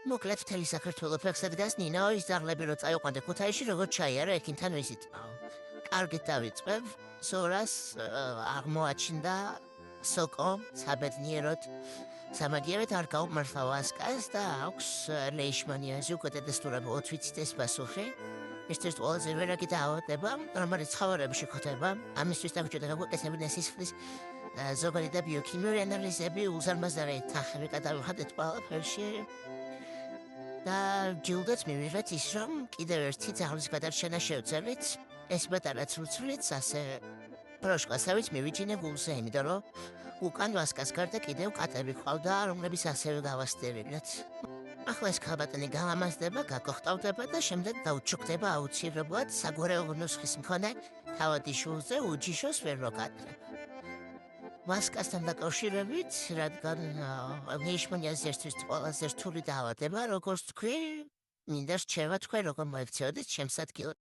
მოკლედ მთელი საქართველო ფეხსად დგას ნინო ის ძაღლები რო წაიყვანდა ქუთაისში როგორც ჩაიარა ექიმთან ვიზით. კარგით დავიწყებ, სორას აღმოაჩნდა სოკო საბედნიეროდ სამაგიეროდ არ გაუმართლა ვასკას და აქვს ლეიშმანიაზე უკეთესტურად ოთვიცით ეს პასუხი. Este ყველაზე ვერაგი დაავადება, რომელიც ცხოვრებაში ხდება. ამისთვის დაგჭირდა გაგვეკეთებინა სისხლის ზოგადი და ბიოქიმიური ანალიზები, უზარმაზარი თანხები გადავიხადეთ ყველაფერში. და ჯილდოც მივიღეთ ის, რომ კიდევ ერთი ძაღლის გადარჩენა შევძელით, ეს პატარაც უცვლით, ასე პროშკასავით მივიჩინე გულზე, იმიტომ რომ უკან ვასკას გარდა კიდევ კატები ყავდა, რომლებიც ასევე გავასტერილეთ. ახლა ეს ქალბატონი გავამაზდება, გაგოხტავდება და შემდეგ დაუჩუქდება აუცილებლად საგვარეულო ნუსხის მქონე თავადი შულზე უჯიშოს ვერ მოკადრებ. ვასკასთან დაკავშირებით, რადგან ლეიშმანიაზი ერთვის ყველაზე რთული დაავადება, როგორც თქვი, მინდა რჩევა თქვენ როგორ მოექცეოდით ჩემს ადგილას.